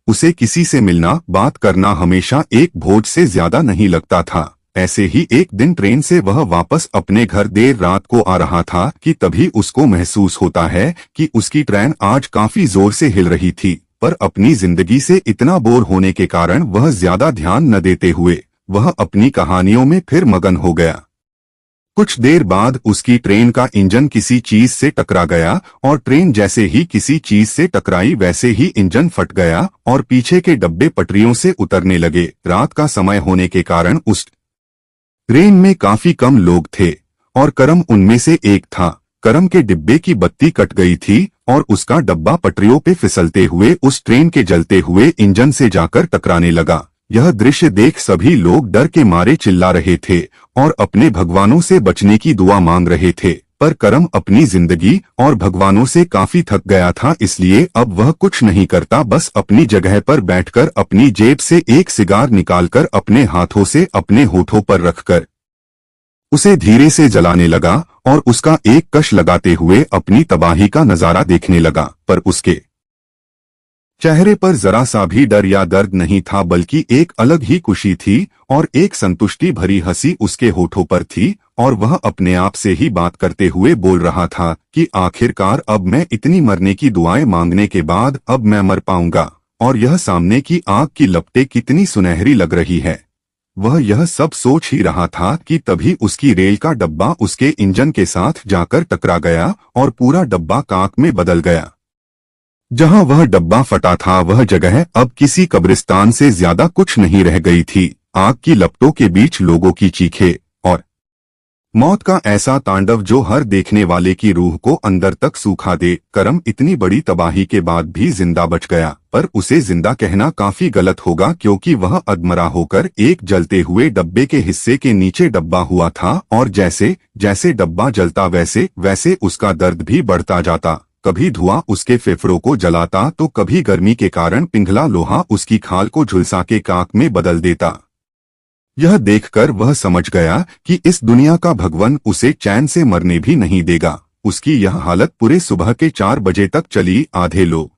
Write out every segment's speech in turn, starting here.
उसे किसी से मिलना बात करना हमेशा एक बोझ से ज्यादा नहीं लगता था। ऐसे ही एक दिन ट्रेन से वह वापस अपने घर देर रात को आ रहा था कि तभी उसको महसूस होता है कि उसकी ट्रेन आज काफी जोर से हिल रही थी, पर अपनी जिंदगी से इतना बोर होने के कारण वह ज्यादा ध्यान न देते हुए वह अपनी कहानियों में फिर मगन हो गया। कुछ देर बाद उसकी ट्रेन का इंजन किसी चीज से टकरा गया और ट्रेन जैसे ही किसी चीज से टकराई वैसे ही इंजन फट गया और पीछे के डब्बे पटरियों से उतरने लगे। रात का समय होने के कारण उस ट्रेन में काफी कम लोग थे और करम उनमें से एक था। करम के डिब्बे की बत्ती कट गई थी और उसका डब्बा पटरियों पे फिसलते हुए उस ट्रेन के जलते हुए इंजन से जाकर टकराने लगा। यह दृश्य देख सभी लोग डर के मारे चिल्ला रहे थे और अपने भगवानों से बचने की दुआ मांग रहे थे, पर करम अपनी जिंदगी और भगवानों से काफी थक गया था, इसलिए अब वह कुछ नहीं करता, बस अपनी जगह पर बैठकर अपनी जेब से एक सिगार निकालकर अपने हाथों से अपने होठों पर रखकर उसे धीरे से जलाने लगा और उसका एक कश लगाते हुए अपनी तबाही का नजारा देखने लगा। पर उसके चेहरे पर जरा सा भी डर या दर्द नहीं था, बल्कि एक अलग ही खुशी थी और एक संतुष्टि भरी हंसी उसके होठों पर थी और वह अपने आप से ही बात करते हुए बोल रहा था कि आखिरकार अब मैं इतनी मरने की दुआएं मांगने के बाद अब मैं मर पाऊंगा और यह सामने की आग की लपटें कितनी सुनहरी लग रही है। वह यह सब सोच ही रहा था कि तभी उसकी रेल का डब्बा उसके इंजन के साथ जाकर टकरा गया और पूरा डब्बा कांक में बदल गया। जहां वह डब्बा फटा था वह जगह अब किसी कब्रिस्तान से ज्यादा कुछ नहीं रह गई थी। आग की लपटों के बीच लोगों की चीखें और मौत का ऐसा तांडव जो हर देखने वाले की रूह को अंदर तक सूखा दे। करम इतनी बड़ी तबाही के बाद भी जिंदा बच गया, पर उसे जिंदा कहना काफी गलत होगा क्योंकि वह अधमरा होकर एक जलते हुए डब्बे के हिस्से के नीचे डब्बा हुआ था और जैसे जैसे डब्बा जलता वैसे वैसे उसका दर्द भी बढ़ता जाता। कभी धुआं उसके फेफड़ों को जलाता तो कभी गर्मी के कारण पिघला लोहा उसकी खाल को झुलसा के कांक में बदल देता। यह देखकर वह समझ गया कि इस दुनिया का भगवान उसे चैन से मरने भी नहीं देगा। उसकी यह हालत पूरे सुबह के 4 बजे तक चली। आधे लोग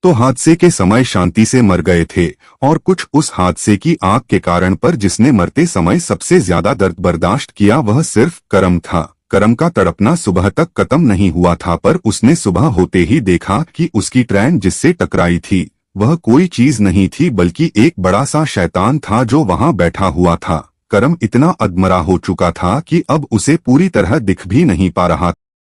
तो हादसे के समय शांति से मर गए थे और कुछ उस हादसे की आग के कारण, पर जिसने मरते समय सबसे ज्यादा दर्द बर्दाश्त किया वह सिर्फ करम था। करम का तड़पना सुबह तक खत्म नहीं हुआ था, पर उसने सुबह होते ही देखा कि उसकी ट्रेन जिससे टकराई थी वह कोई चीज नहीं थी बल्कि एक बड़ा सा शैतान था जो वहां बैठा हुआ था। करम इतना अधमरा हो चुका था कि अब उसे पूरी तरह दिख भी नहीं पा रहा।